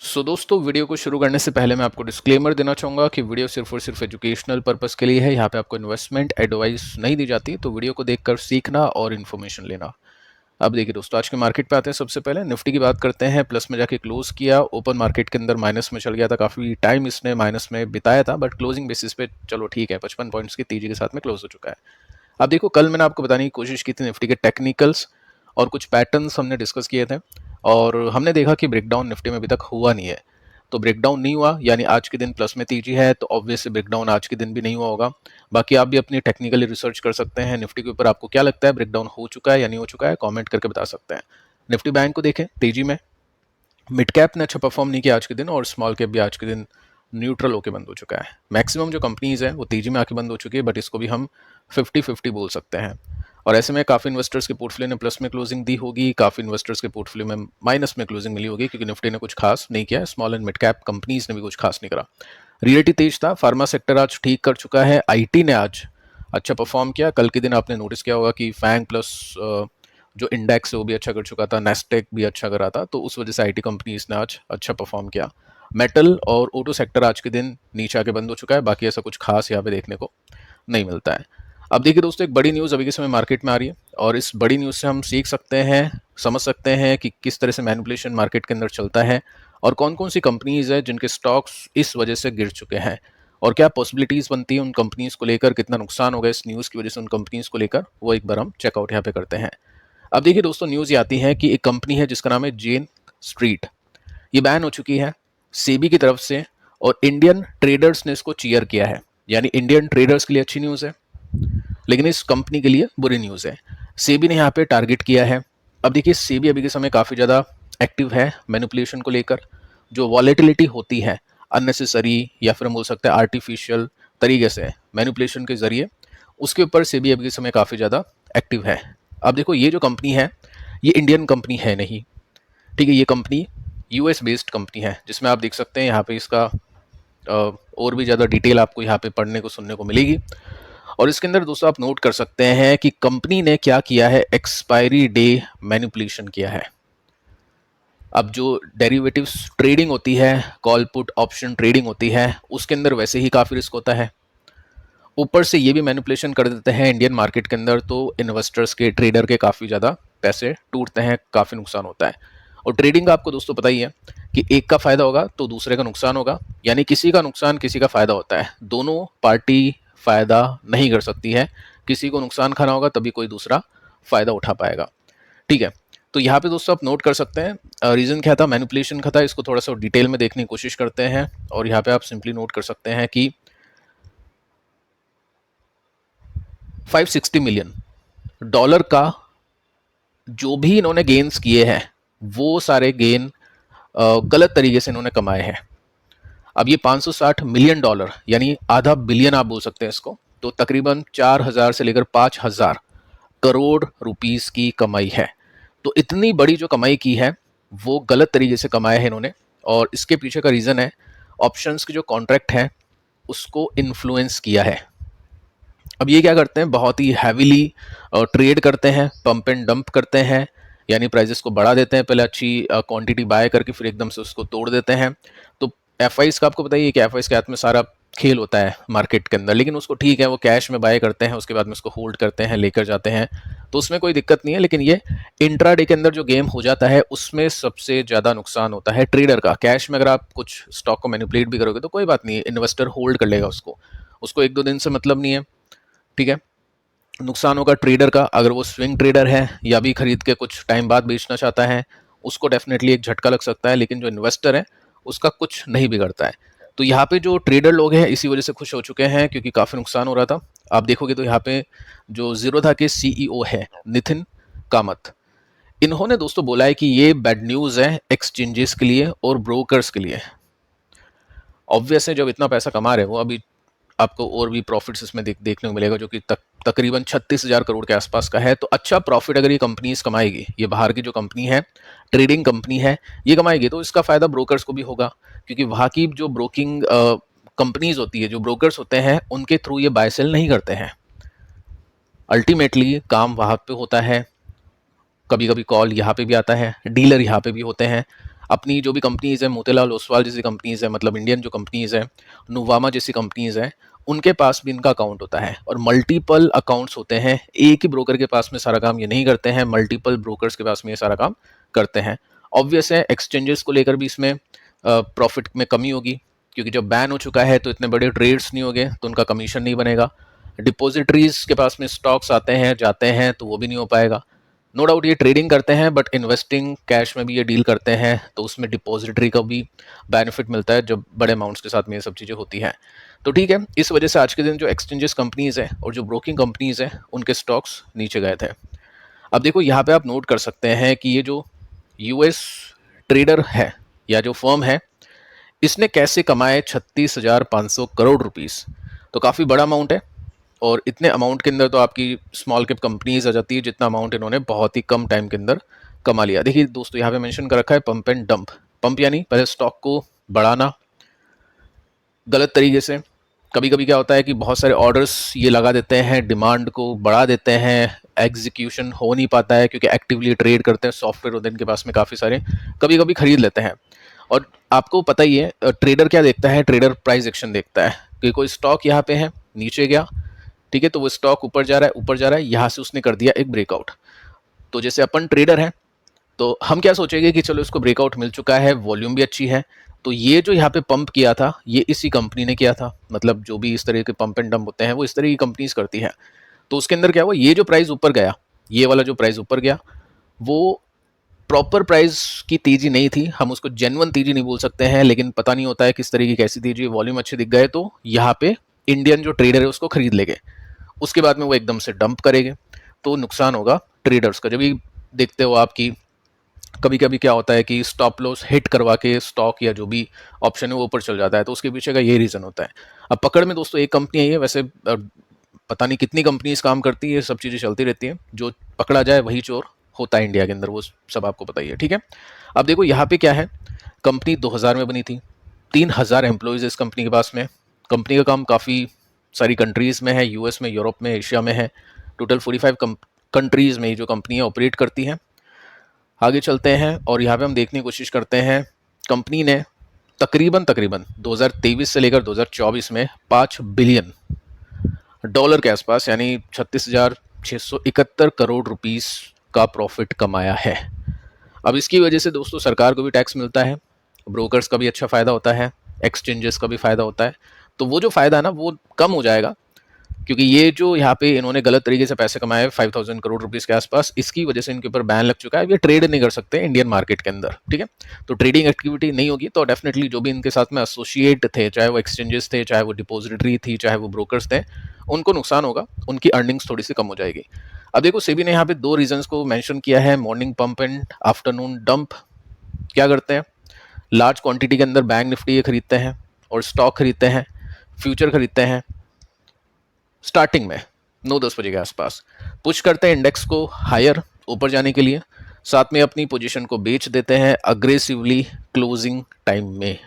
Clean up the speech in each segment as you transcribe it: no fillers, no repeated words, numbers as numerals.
दोस्तों, वीडियो को शुरू करने से पहले मैं आपको डिस्क्लेमर देना चाहूँगा कि वीडियो सिर्फ और सिर्फ एजुकेशनल पर्पस के लिए है। यहाँ पे आपको इन्वेस्टमेंट एडवाइस नहीं दी जाती, तो वीडियो को देखकर सीखना और इन्फॉर्मेशन लेना। अब देखिए दोस्तों, आज के मार्केट पे आते हैं। सबसे पहले निफ्टी की बात करते हैं। प्लस में जाके क्लोज किया, ओपन मार्केट के अंदर माइनस में चल गया था, काफ़ी टाइम इसने माइनस में बिताया था, बट क्लोजिंग बेसिस पे चलो ठीक है, 55 पॉइंट्स की तेजी के साथ में क्लोज हो चुका है। अब देखो, कल मैंने आपको बताने की कोशिश की थी निफ्टी के टेक्निकल्स और कुछ पैटर्न्स हमने डिस्कस किए थे, और हमने देखा कि ब्रेकडाउन निफ्टी में अभी तक हुआ नहीं है। तो ब्रेकडाउन नहीं हुआ यानी आज के दिन प्लस में तेजी है, तो ऑब्वियसली ब्रेकडाउन आज के दिन भी नहीं हुआ होगा। बाकी आप भी अपनी टेक्निकली रिसर्च कर सकते हैं निफ्टी के ऊपर। आपको क्या लगता है, ब्रेकडाउन हो चुका है या नहीं हो चुका है, कमेंट करके बता सकते हैं। निफ्टी बैंक को देखें तेजी में। मिड कैप ने अच्छा परफॉर्म नहीं किया आज के दिन, और स्मॉल कैप भी आज के दिन न्यूट्रल होकर बंद हो चुका है। मैक्सिमम जो कंपनीज है वो तेजी में आके बंद हो चुकी है, बट इसको भी हम 50-50 बोल सकते हैं। और ऐसे में काफ़ी इन्वेस्टर्स के पोर्टफोलियो ने प्लस में क्लोजिंग दी होगी, काफ़ी इन्वेस्टर्स के पोर्टफोलियो में माइनस में क्लोजिंग मिली होगी, क्योंकि निफ्टी ने कुछ खास नहीं किया, small and mid cap companies ने भी कुछ खास नहीं करा। रियलिटी तेज था, फार्मा सेक्टर आज ठीक कर चुका है, आईटी ने आज अच्छा परफॉर्म किया। कल के दिन आपने नोटिस किया होगा कि फैंग प्लस जो इंडेक्स है वो भी अच्छा कर चुका था, नेस्टेक भी अच्छा करा था, तो उस वजह से आईटी कंपनीज ने आज अच्छा परफॉर्म किया। मेटल और ऑटो सेक्टर आज के दिन नीचे आके बंद हो चुका है, बाकी ऐसा कुछ खास यहाँ पे देखने को नहीं मिलता है। अब देखिए दोस्तों, एक बड़ी न्यूज़ अभी के समय मार्केट में आ रही है, और इस बड़ी न्यूज़ से हम सीख सकते हैं, समझ सकते हैं कि किस तरह से मैनिपुलेशन मार्केट के अंदर चलता है, और कौन कौन सी कंपनीज है जिनके स्टॉक्स इस वजह से गिर चुके हैं, और क्या पॉसिबिलिटीज़ बनती है उन कंपनीज को लेकर, कितना नुकसान होगा इस न्यूज़ की वजह से उन कंपनीज को लेकर, वो एक बार हम चेकआउट यहाँ पे करते हैं। अब देखिए दोस्तों, न्यूज़ ये आती है कि एक कंपनी है जिसका नाम है जेन स्ट्रीट, ये बैन हो चुकी है सेबी की तरफ से, और इंडियन ट्रेडर्स ने इसको चीयर किया है। यानी इंडियन ट्रेडर्स के लिए अच्छी न्यूज़ है, लेकिन इस कंपनी के लिए बुरी न्यूज़ है। सेबी ने यहाँ पे टारगेट किया है। अब देखिए, सेबी अभी के समय काफ़ी ज़्यादा एक्टिव है मैनिपुलेशन को लेकर। जो वॉलेटिलिटी होती है अननेसेसरी, या फिर हम बोल सकते हैं आर्टिफिशियल तरीके से मैनिपुलेशन के जरिए, उसके ऊपर सेबी अभी के समय काफ़ी ज़्यादा एक्टिव है। अब देखो, ये जो कंपनी है ये इंडियन कंपनी है नहीं, ठीक है। ये कंपनी यूएस बेस्ड कंपनी है, जिसमें आप देख सकते हैं यहाँ पे इसका और भी ज़्यादा डिटेल आपको यहाँ पे पढ़ने को सुनने को मिलेगी। और इसके अंदर दोस्तों आप नोट कर सकते हैं कि कंपनी ने क्या किया है, एक्सपायरी डे मैनिपुलेशन किया है। अब जो डेरिवेटिव्स ट्रेडिंग होती है, कॉल पुट ऑप्शन ट्रेडिंग होती है, उसके अंदर वैसे ही काफ़ी रिस्क होता है, ऊपर से ये भी मैनिपुलेशन कर देते हैं इंडियन मार्केट के अंदर, तो इन्वेस्टर्स के, ट्रेडर के काफ़ी ज़्यादा पैसे टूटते हैं, काफ़ी नुकसान होता है। और ट्रेडिंग का आपको दोस्तों पता ही है कि एक का फ़ायदा होगा तो दूसरे का नुकसान होगा, यानी किसी का नुकसान किसी का फ़ायदा होता है, दोनों पार्टी फ़ायदा नहीं कर सकती है। किसी को नुकसान खाना होगा तभी कोई दूसरा फ़ायदा उठा पाएगा, ठीक है। तो यहाँ पे दोस्तों आप नोट कर सकते हैं रीज़न क्या था, मैनिपुलेशन का था। इसको थोड़ा सा डिटेल में देखने की कोशिश करते हैं, और यहाँ पे आप सिंपली नोट कर सकते हैं कि 560 मिलियन डॉलर का जो भी इन्होंने गेन्स किए हैं, वो सारे गेन गलत तरीके से इन्होंने कमाए हैं। अब ये 560 मिलियन डॉलर यानी आधा बिलियन आप बोल सकते हैं इसको, तो तकरीबन 4000 से लेकर 5000 करोड़ रुपीस की कमाई है। तो इतनी बड़ी जो कमाई की है वो गलत तरीके से कमाया है इन्होंने, और इसके पीछे का रीज़न है ऑप्शंस के जो कॉन्ट्रैक्ट है उसको इन्फ्लुएंस किया है। अब ये क्या करते हैं, बहुत ही हैविली ट्रेड करते हैं, पंप एंड डंप करते हैं, यानी प्राइजेस को बढ़ा देते हैं, पहले अच्छी क्वांटिटी बाय करके फिर एकदम से उसको तोड़ देते हैं। तो एफआईस का आपको बताइए कि एफआईस के हाथ में सारा खेल होता है मार्केट के अंदर, लेकिन उसको ठीक है, वो कैश में बाय करते हैं, उसके बाद में उसको होल्ड करते हैं, लेकर जाते हैं, तो उसमें कोई दिक्कत नहीं है। लेकिन ये इंट्राडे के अंदर जो गेम हो जाता है उसमें सबसे ज़्यादा नुकसान होता है ट्रेडर का। कैश में अगर आप कुछ स्टॉक को मैनिपुलेट भी करोगे तो कोई बात नहीं है, इन्वेस्टर होल्ड कर लेगा उसको, उसको एक दो दिन से मतलब नहीं है, ठीक है। नुकसान होगा ट्रेडर का, अगर वो स्विंग ट्रेडर है या भी खरीद के कुछ टाइम बाद बेचना चाहता है, उसको डेफिनेटली एक झटका लग सकता है, लेकिन जो इन्वेस्टर है उसका कुछ नहीं बिगड़ता है। तो यहाँ पे जो ट्रेडर लोग हैं इसी वजह से खुश हो चुके हैं, क्योंकि काफ़ी नुकसान हो रहा था। आप देखोगे तो यहाँ पे जो जीरोधा के सीईओ है नितिन कामत, इन्होंने दोस्तों बोला है कि ये बैड न्यूज़ है एक्सचेंजेस के लिए और ब्रोकर्स के लिए। ऑब्वियस है, जब इतना पैसा कमा रहे हो, अभी आपको और भी प्रॉफिट्स इसमें देखने को मिलेगा, जो कि तकरीबन 36,000 करोड़ के आसपास का है। तो अच्छा प्रॉफिट अगर ये कंपनीज कमाएगी, ये बाहर की जो कंपनी है, ट्रेडिंग कंपनी है, ये कमाएगी, तो इसका फायदा ब्रोकर्स को भी होगा, क्योंकि वहाँ की जो ब्रोकिंग कंपनीज होती है, जो ब्रोकर्स होते हैं, उनके थ्रू ये बाय सेल नहीं करते हैं। अल्टीमेटली काम वहाँ पे होता है, कभी कभी कॉल यहाँ पे भी आता है, डीलर यहाँ पे भी होते हैं। अपनी जो भी कंपनीज़ हैं, मोतीलाल ओसवाल जैसी कंपनीज़ हैं, मतलब इंडियन जो कंपनीज़ हैं, नुवामा जैसी कंपनीज़ हैं, उनके पास भी इनका अकाउंट होता है और मल्टीपल अकाउंट्स होते हैं। एक ही ब्रोकर के पास में सारा काम ये नहीं करते हैं, मल्टीपल ब्रोकर्स के पास में ये सारा काम करते हैं। ऑब्वियस है एक्सचेंजेस को लेकर भी इसमें प्रॉफिट में कमी होगी, क्योंकि जब बैन हो चुका है तो इतने बड़े ट्रेड्स नहीं होंगे, तो उनका कमीशन नहीं बनेगा। डिपॉजिटरीज के पास में स्टॉक्स आते हैं जाते हैं तो वो भी नहीं हो पाएगा। नो डाउट ये ट्रेडिंग करते हैं, बट इन्वेस्टिंग कैश में भी ये डील करते हैं, तो उसमें डिपॉजिटरी का भी बेनिफिट मिलता है जब बड़े अमाउंट्स के साथ में ये सब चीज़ें होती हैं। तो ठीक है, इस वजह से आज के दिन जो एक्सचेंजेस कंपनीज हैं और जो ब्रोकिंग कंपनीज हैं उनके स्टॉक्स नीचे गए थे। अब देखो यहाँ पे आप नोट कर सकते हैं कि ये जो यूएस ट्रेडर है या जो फर्म है, इसने कैसे कमाए 36,500 करोड़ रुपीस। तो काफ़ी बड़ा अमाउंट है, और इतने अमाउंट के अंदर तो आपकी स्मॉल कैप कंपनीज आ जाती है, जितना अमाउंट इन्होंने बहुत ही कम टाइम के अंदर कमा लिया। देखिए दोस्तों, यहाँ पे मेंशन कर रखा है पंप एंड डंप। पंप यानी पहले स्टॉक को बढ़ाना गलत तरीके से। कभी कभी क्या होता है कि बहुत सारे ऑर्डर्स ये लगा देते हैं, डिमांड को बढ़ा देते हैं, एग्जीक्यूशन हो नहीं पाता है क्योंकि एक्टिवली ट्रेड करते हैं, सॉफ्टवेयर होते हैं इनके पास में काफ़ी सारे, कभी कभी खरीद लेते हैं। और आपको पता ही है ट्रेडर क्या देखता है, ट्रेडर प्राइस एक्शन देखता है कि कोई स्टॉक यहाँ पे है, नीचे गया, ठीक है, तो वो स्टॉक ऊपर जा रहा है, ऊपर जा रहा है, यहाँ से उसने कर दिया एक ब्रेकआउट। तो जैसे अपन ट्रेडर हैं तो हम क्या सोचेंगे कि चलो इसको ब्रेकआउट मिल चुका है, वॉल्यूम भी अच्छी है, तो ये जो यहाँ पे पंप किया था ये इसी कंपनी ने किया था। मतलब जो भी इस तरह के पंप एंड डंप होते हैं वो इस तरह की कंपनीज करती है। तो उसके अंदर क्या हुआ, ये जो प्राइस ऊपर गया, ये वाला जो प्राइस ऊपर गया, वो प्रॉपर प्राइस की तेजी नहीं थी, हम उसको जेन्युइन तेजी नहीं बोल सकते हैं, लेकिन पता नहीं होता है किस तरीके की कैसी तेजी, वॉल्यूम अच्छे दिख गए तो यहाँ पे इंडियन जो ट्रेडर है उसको खरीद लेंगे, उसके बाद में वो एकदम से डंप करेंगे, तो नुकसान होगा ट्रेडर्स का। जब भी देखते हो आपकी कभी कभी क्या होता है कि स्टॉप लॉस हिट करवा के स्टॉक या जो भी ऑप्शन है वो ऊपर चल जाता है, तो उसके पीछे का यही रीज़न होता है। अब पकड़ में दोस्तों एक कंपनी आई है, वैसे पता नहीं कितनी कंपनीज काम करती है, सब चीज़ें चलती रहती हैं, जो पकड़ा जाए वही चोर होता है इंडिया के अंदर, वो सब आपको पता ही है, ठीक है। अब देखो यहाँ पे क्या है, कंपनी 2000 में बनी थी, 3000 एम्प्लॉयज़ इस कंपनी के पास में। कंपनी का काम काफ़ी सारी कंट्रीज़ में है, यूएस में, यूरोप में, एशिया में है। टोटल 45 कंट्रीज़ में ये जो कंपनी है ऑपरेट करती हैं। आगे चलते हैं और यहाँ पे हम देखने की कोशिश करते हैं, कंपनी ने तकरीबन 2023 से लेकर 2024 में $5 बिलियन के आसपास, यानी 36,671 करोड़ रुपीस का प्रॉफिट कमाया है। अब इसकी वजह से दोस्तों सरकार को भी टैक्स मिलता है, ब्रोकर्स का भी अच्छा फ़ायदा होता है, एक्सचेंजेस का भी फ़ायदा होता है। तो वो जो फ़ायदा है ना वो कम हो जाएगा, क्योंकि ये जो यहाँ पे इन्होंने गलत तरीके से पैसे कमाए 5,000 करोड़ रुपीस के आसपास, इसकी वजह से इनके ऊपर बैन लग चुका है। ये ट्रेड नहीं कर सकते इंडियन मार्केट के अंदर, ठीक है। तो ट्रेडिंग एक्टिविटी नहीं होगी, तो डेफिनेटली जो भी इनके साथ में एसोसिएट थे, चाहे वो एक्सचेंजेस थे, चाहे वो डिपॉजिटरी थी, चाहे वो ब्रोकर्स थे, उनको नुकसान होगा, उनकी अर्निंग्स थोड़ी सी कम हो जाएगी। अब देखो सेबी ने यहाँ पे 2 रीजंस को मेंशन किया है, morning pump and afternoon dump. क्या करते हैं, लार्ज क्वांटिटी के अंदर बैंक निफ्टी ये खरीदते हैं और स्टॉक खरीदते हैं, फ्यूचर खरीदते हैं स्टार्टिंग में 9-10 बजे के आसपास, पुश करते हैं इंडेक्स को हायर ऊपर जाने के लिए, साथ में अपनी पोजीशन को बेच देते हैं अग्रेसिवली क्लोजिंग टाइम में।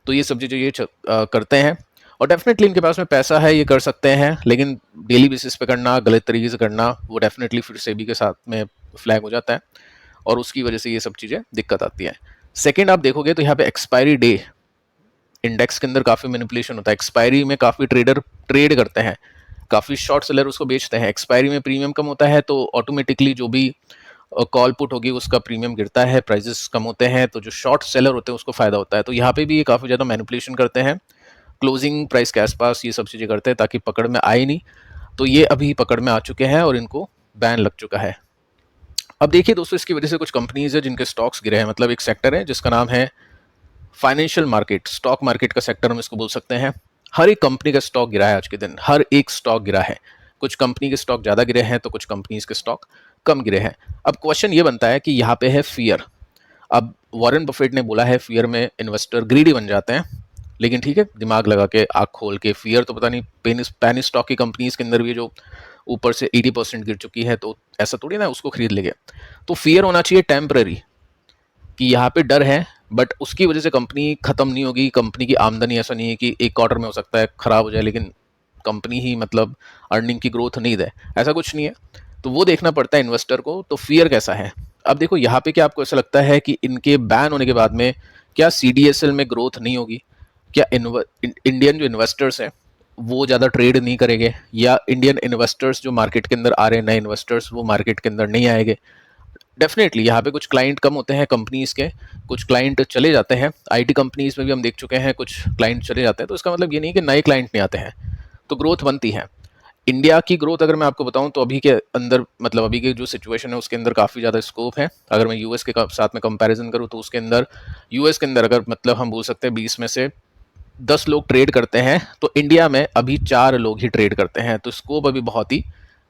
तो ये सब चीज़ें ये करते हैं, और डेफिनेटली इनके पास में पैसा है, ये कर सकते हैं, लेकिन डेली बेसिस पे करना, गलत तरीके से करना, वो डेफिनेटली फिर सेबी के साथ में फ्लैग हो जाता है, और उसकी वजह से ये सब चीज़ें दिक्कत आती है। सेकेंड आप देखोगे तो यहाँ पे एक्सपायरी डे, इंडेक्स के अंदर काफ़ी मैनिपुलेशन होता है, एक्सपायरी में काफ़ी ट्रेडर ट्रेड करते हैं, काफ़ी शॉर्ट सेलर उसको बेचते हैं, एक्सपायरी में प्रीमियम कम होता है, तो ऑटोमेटिकली जो भी कॉल पुट होगी उसका प्रीमियम गिरता है, प्राइजेस कम होते हैं, तो जो शॉर्ट सेलर होते हैं उसको फ़ायदा होता है। तो यहाँ पे भी ये काफ़ी ज़्यादा मैनिपुलेशन करते हैं, क्लोजिंग प्राइस के आसपास ये सब चीज़ें करते हैं ताकि पकड़ में आए नहीं। तो ये अभी पकड़ में आ चुके हैं और इनको बैन लग चुका है। अब देखिए दोस्तों, इसकी वजह से कुछ कंपनीज है जिनके स्टॉक्स गिरे हैं, मतलब एक सेक्टर है जिसका नाम है फाइनेंशियल मार्केट, स्टॉक मार्केट का सेक्टर हम इसको बोल सकते हैं। हर एक कंपनी का स्टॉक गिरा है आज के दिन, हर एक स्टॉक गिरा है। कुछ कंपनी के स्टॉक ज़्यादा गिरे हैं तो कुछ कंपनीज के स्टॉक कम गिरे हैं। अब क्वेश्चन ये बनता है कि यहाँ पे है फियर। अब वॉरेन बफेट ने बोला है फियर में इन्वेस्टर ग्रीडी बन जाते हैं, लेकिन ठीक है, दिमाग लगा के आँख खोल के, फियर तो पता नहीं पेनी स्टॉक की कंपनीज के अंदर भी जो ऊपर से 80% गिर चुकी है, तो ऐसा थोड़ी ना उसको खरीद लेंगे। तो फियर होना चाहिए टेम्पररी, कि यहाँ पे डर है, बट उसकी वजह से कंपनी खत्म नहीं होगी। कंपनी की आमदनी ऐसा नहीं है कि एक क्वार्टर में हो सकता है खराब हो जाए, लेकिन कंपनी ही मतलब अर्निंग की ग्रोथ नहीं दे, ऐसा कुछ नहीं है। तो वो देखना पड़ता है इन्वेस्टर को। तो फियर कैसा है, अब देखो यहाँ पे क्या आपको ऐसा लगता है कि इनके बैन होने के बाद में क्या CDSL में ग्रोथ नहीं होगी? क्या इंडियन जो इन्वेस्टर्स हैं वो ज़्यादा ट्रेड नहीं करेंगे, या इंडियन इन्वेस्टर्स जो मार्केट के अंदर आ रहे हैं, नए इन्वेस्टर्स, वो मार्केट के अंदर नहीं आएंगे? डेफिनेटली यहाँ पे कुछ क्लाइंट कम होते हैं कंपनीज के, कुछ क्लाइंट चले जाते हैं। आईटी कंपनीज में भी हम देख चुके हैं कुछ क्लाइंट चले जाते हैं, तो इसका मतलब ये नहीं कि नए क्लाइंट नहीं आते हैं, तो ग्रोथ बनती है। इंडिया की ग्रोथ अगर मैं आपको बताऊं तो अभी के अंदर, मतलब अभी की जो सिचुएशन है उसके अंदर काफ़ी ज़्यादा स्कोप है। अगर मैं यूएस के साथ में कंपैरिजन करूं तो उसके अंदर, यूएस के अंदर अगर मतलब हम बोल सकते हैं 20 में से 10 लोग ट्रेड करते हैं, तो इंडिया में अभी 4 लोग ही ट्रेड करते हैं, तो स्कोप अभी बहुत ही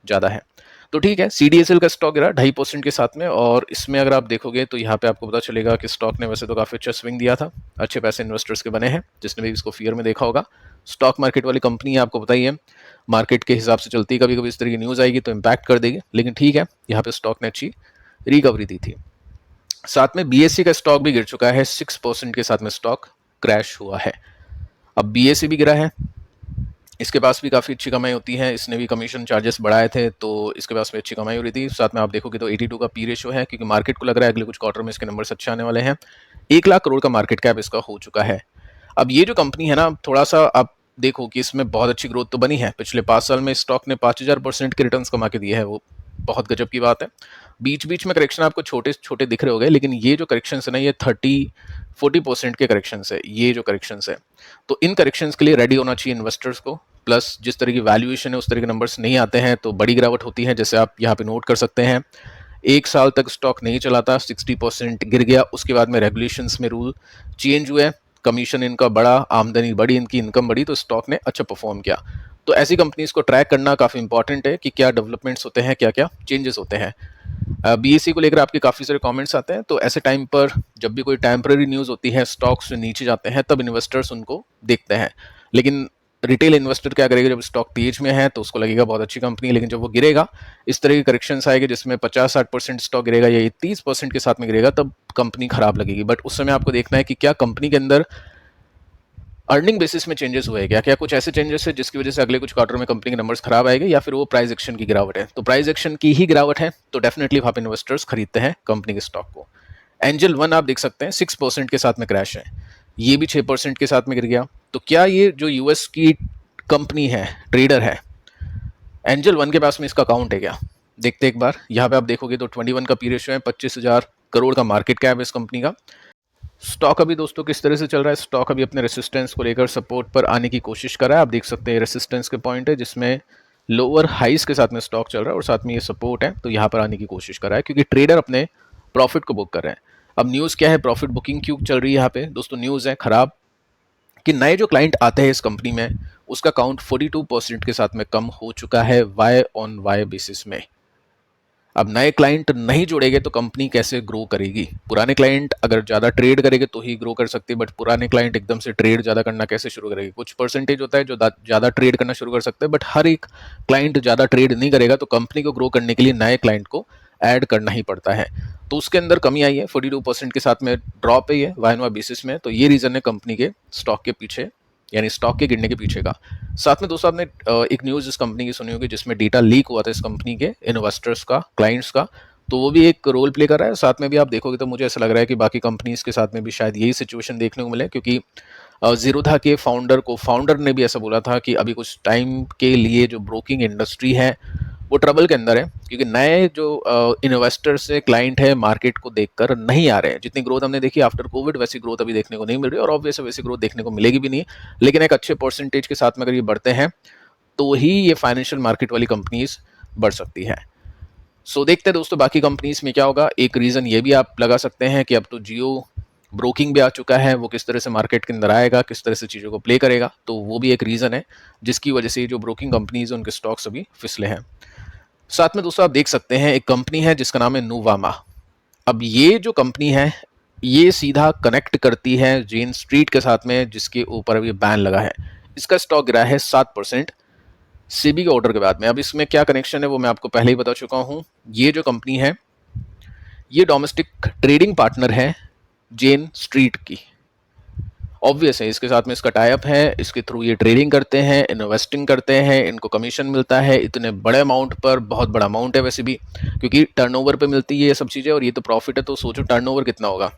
ज़्यादा है। तो ठीक है, CDSL का स्टॉक गिरा 2.5% के साथ में, और इसमें अगर आप देखोगे तो यहाँ पे आपको पता चलेगा कि स्टॉक ने वैसे तो काफ़ी अच्छा स्विंग दिया था, अच्छे पैसे इन्वेस्टर्स के बने हैं, जिसने भी इसको फियर में देखा होगा। स्टॉक मार्केट वाली कंपनी है, आपको पता ही है, मार्केट के हिसाब से चलती है, कभी कभी इस तरह की न्यूज़ आएगी तो इम्पैक्ट कर देगी, लेकिन ठीक है, यहाँ पे स्टॉक ने अच्छी रिकवरी दी थी। साथ में BSE का स्टॉक भी गिर चुका है, 6% के साथ में स्टॉक क्रैश हुआ है। अब BSE भी गिरा है, इसके पास भी काफ़ी अच्छी कमाई होती है, इसने भी कमीशन चार्जेस बढ़ाए थे, तो इसके पास भी अच्छी कमाई हो रही थी। साथ में आप देखोगे तो 82 का P रेशो है, क्योंकि मार्केट को लग रहा है अगले कुछ क्वार्टर में इसके नंबर्स अच्छे आने वाले हैं। 1 लाख करोड़ का मार्केट कैप इसका हो चुका है। अब ये जो कंपनी है ना, थोड़ा सा आप देखो कि इसमें बहुत अच्छी ग्रोथ तो बनी है, पिछले 5 साल में स्टॉक ने 5000% के रिटर्न्स कमा के दिए है, वो बहुत गजब की बात है। बीच बीच में करेक्शन आपको छोटे छोटे दिख रहे होंगे, लेकिन ये जो करेक्शन है ना, ये 30-40% के करेक्शन है, ये जो करेक्शन है, तो इन करेक्शंस के लिए रेडी होना चाहिए इन्वेस्टर्स को। प्लस जिस तरह की वैल्यूएशन है उस तरह के नंबर्स नहीं आते हैं तो बड़ी गिरावट होती है, जैसे आप यहाँ पे नोट कर सकते हैं। 1 साल तक स्टॉक नहीं चला था, 60% गिर गया, उसके बाद में रेगुलेशंस में रूल चेंज हुए, कमीशन इनका बढ़ा, आमदनी बढ़ी, इनकी इनकम बढ़ी, तो स्टॉक ने अच्छा परफॉर्म किया। तो ऐसी कंपनीज को ट्रैक करना काफ़ी इंपॉर्टेंट है कि क्या डेवलपमेंट्स होते हैं, क्या क्या चेंजेस होते हैं। BSE को लेकर आपके काफ़ी सारे कमेंट्स आते हैं, तो ऐसे टाइम पर जब भी कोई टेम्पररी न्यूज़ होती है, स्टॉक्स नीचे जाते हैं, तब इन्वेस्टर्स उनको देखते हैं। लेकिन रिटेल इन्वेस्टर क्या करेगा, जब स्टॉक तेज में है तो उसको लगेगा बहुत अच्छी कंपनी, लेकिन जब वो गिरेगा, इस तरह के करेक्शंस आएंगे जिसमें 50-60% स्टॉक गिरेगा या 30% के साथ में गिरेगा, तब कंपनी खराब लगेगी। बट उस समय आपको देखना है कि क्या कंपनी के अंदर अर्निंग बेसिस में चेंजेस हुए, क्या क्या कुछ ऐसे चेंजेस है जिसकी वजह से अगले कुछ क्वार्टर में कंपनी के नंबर्स खराब आएंगे, या फिर वो प्राइस एक्शन की गिरावट है। तो प्राइस एक्शन की ही गिरावट है तो डेफिनेटली वहाँ पे इन्वेस्टर्स खरीदते हैं कंपनी के स्टॉक को। एंजल वन आप देख सकते हैं 6% के साथ में क्रैश है, ये भी 6% के साथ में गिर गया। तो क्या ये जो यूएस की कंपनी है, ट्रेडर है, एंजल वन के पास में इसका अकाउंट है क्या? देखते एक बार, यहाँ पे आप देखोगे तो 21 का P रेशियो है, 25,000 करोड़ का मार्केट कैप है इस कंपनी का। स्टॉक अभी दोस्तों किस तरह से चल रहा है, स्टॉक अभी अपने रेसिस्टेंस को लेकर सपोर्ट पर आने की कोशिश कर रहा है। आप देख सकते हैं रेसिस्टेंस के पॉइंट है जिसमें लोअर हाइस के साथ में स्टॉक चल रहा है, और साथ में ये सपोर्ट है, तो यहाँ पर आने की कोशिश कर रहा है, क्योंकि ट्रेडर अपने प्रॉफिट को बुक कर रहे हैं। अब न्यूज़ क्या है, प्रॉफिट बुकिंग क्यों चल रही है यहाँ पे दोस्तों? न्यूज़ है खराब कि नए जो क्लाइंट आते हैं इस कंपनी में, उसका काउंट 42% के साथ में कम हो चुका है वाई ऑन वाई बेसिस में। अब नए क्लाइंट नहीं जुड़ेंगे तो कंपनी कैसे ग्रो करेगी? पुराने क्लाइंट अगर ज़्यादा ट्रेड करेंगे तो ही ग्रो कर सकती है, बट पुराने क्लाइंट एकदम से ट्रेड ज़्यादा करना कैसे शुरू करेंगे? कुछ परसेंटेज होता है जो ज़्यादा ट्रेड करना शुरू कर सकते हैं, बट हर एक क्लाइंट ज़्यादा ट्रेड नहीं करेगा, तो कंपनी को ग्रो करने के लिए नए क्लाइंट को ऐड करना ही पड़ता है। तो उसके अंदर कमी आई है, 42% के साथ में ड्रॉप है ये वाई एन वाई बेसिस में। तो ये रीज़न है कंपनी के स्टॉक के पीछे, यानी स्टॉक के गिरने के पीछे का। साथ में दोस्तों आपने एक न्यूज़ इस कंपनी की सुनी होगी जिसमें डेटा लीक हुआ था इस कंपनी के इन्वेस्टर्स का, क्लाइंट्स का, तो वो भी एक रोल प्ले कर रहा है। साथ में भी आप देखोगे तो मुझे ऐसा लग रहा है कि बाकी कंपनीज के साथ में भी शायद यही सिचुएशन देखने को मिले, क्योंकि जीरोधा के फाउंडर ने भी ऐसा बोला था कि अभी कुछ टाइम के लिए जो ब्रोकिंग इंडस्ट्री है वो ट्रबल के अंदर है, क्योंकि नए जो इन्वेस्टर्स से क्लाइंट है मार्केट को देखकर नहीं आ रहे हैं। जितनी ग्रोथ हमने देखी आफ्टर कोविड, वैसी ग्रोथ अभी देखने को नहीं मिल रही, और ऑब्वियस वैसी ग्रोथ देखने को मिलेगी भी नहीं। लेकिन एक अच्छे परसेंटेज के साथ में अगर ये बढ़ते हैं तो ही ये फाइनेंशियल मार्केट वाली कंपनीज बढ़ सकती है। सो देखते हैं दोस्तों बाकी कंपनीज में क्या होगा। एक रीज़न ये भी आप लगा सकते हैं कि अब तो जियो ब्रोकिंग भी आ चुका है, वो किस तरह से मार्केट के अंदर आएगा, किस तरह से चीज़ों को प्ले करेगा, तो वो भी एक रीज़न है जिसकी वजह से जो ब्रोकिंग कंपनीज हैं उनके स्टॉक्स अभी फिसले हैं। साथ में दोस्तों आप देख सकते हैं एक कंपनी है जिसका नाम है नोवामा। अब ये जो कंपनी है ये सीधा कनेक्ट करती है जेन स्ट्रीट के साथ में, जिसके ऊपर अभी बैन लगा है। इसका स्टॉक गिरा है 7% सेबी के ऑर्डर के बाद में। अब इसमें क्या कनेक्शन है वो मैं आपको पहले ही बता चुका हूँ। ये जो कंपनी है ये डोमेस्टिक ट्रेडिंग पार्टनर है जेन स्ट्रीट की, ऑब्वियस है, इसके साथ में इसका टाई अप है, इसके थ्रू ये ट्रेडिंग करते हैं, इन्वेस्टिंग करते हैं, इनको कमीशन मिलता है इतने बड़े अमाउंट पर। बहुत बड़ा अमाउंट है वैसे भी, क्योंकि टर्नओवर पे मिलती है ये सब चीज़ें, और ये तो प्रॉफिट है, तो सोचो टर्नओवर कितना होगा।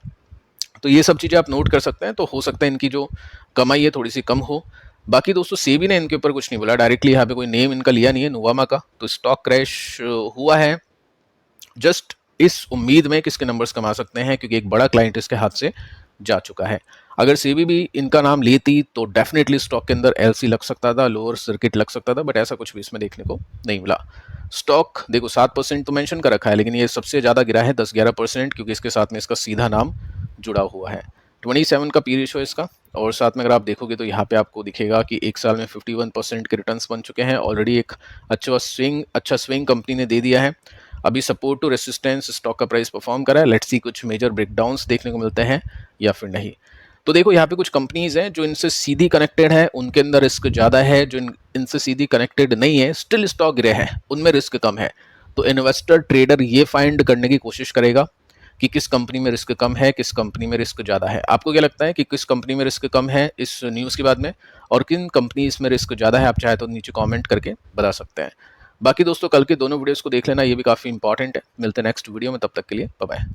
तो ये सब चीज़ें आप नोट कर सकते हैं। तो हो सकता है इनकी जो कमाई है थोड़ी सी कम हो। बाकी दोस्तों सेबी ने इनके ऊपर कुछ नहीं बोला, डायरेक्टली यहाँ पे कोई नेम इनका लिया नहीं है नुवामा का। तो स्टॉक क्रैश हुआ है जस्ट इस उम्मीद में कि इसके नंबर्स कमा सकते हैं, क्योंकि एक बड़ा क्लाइंट इसके हाथ से जा चुका है। अगर सेबी भी इनका नाम लेती तो डेफिनेटली स्टॉक के अंदर एलसी लग सकता था, लोअर सर्किट लग सकता था, बट ऐसा कुछ भी इसमें देखने को नहीं मिला। स्टॉक देखो 7% तो मेंशन कर रखा है, लेकिन ये सबसे ज़्यादा गिरा है 10-11%, क्योंकि इसके साथ में इसका सीधा नाम जुड़ा हुआ है। 27 का पी रेशो है इसका, और साथ में अगर आप देखोगे तो यहाँ पे आपको दिखेगा कि एक साल में 51% के रिटर्न्स बन चुके हैं ऑलरेडी। एक अच्छा स्विंग कंपनी ने दे दिया है। अभी सपोर्ट टू रेसिस्टेंस स्टॉक का प्राइस परफॉर्म करा है। लेट्स सी कुछ मेजर ब्रेकडाउन्स देखने को मिलते हैं या फिर नहीं। तो देखो यहाँ पे कुछ कंपनीज हैं जो इनसे सीधी कनेक्टेड है, उनके अंदर रिस्क ज़्यादा है। जो इनसे सीधी कनेक्टेड नहीं है, स्टिल स्टॉक गिरे हैं, उनमें रिस्क कम है। तो इन्वेस्टर ट्रेडर ये फाइंड करने की कोशिश करेगा कि किस कंपनी में रिस्क कम है, किस कंपनी में रिस्क ज़्यादा है। आपको क्या लगता है कि किस कंपनी में रिस्क कम है इस न्यूज़ के बाद में, और किन कंपनीज में रिस्क ज़्यादा है? आप चाहे तो नीचे कमेंट करके बता सकते हैं। बाकी दोस्तों कल के दोनों वीडियोस को देख लेना, ये भी काफ़ी इंपॉर्टेंट है। मिलते हैं नेक्स्ट वीडियो में, तब तक के लिए बाय बाय।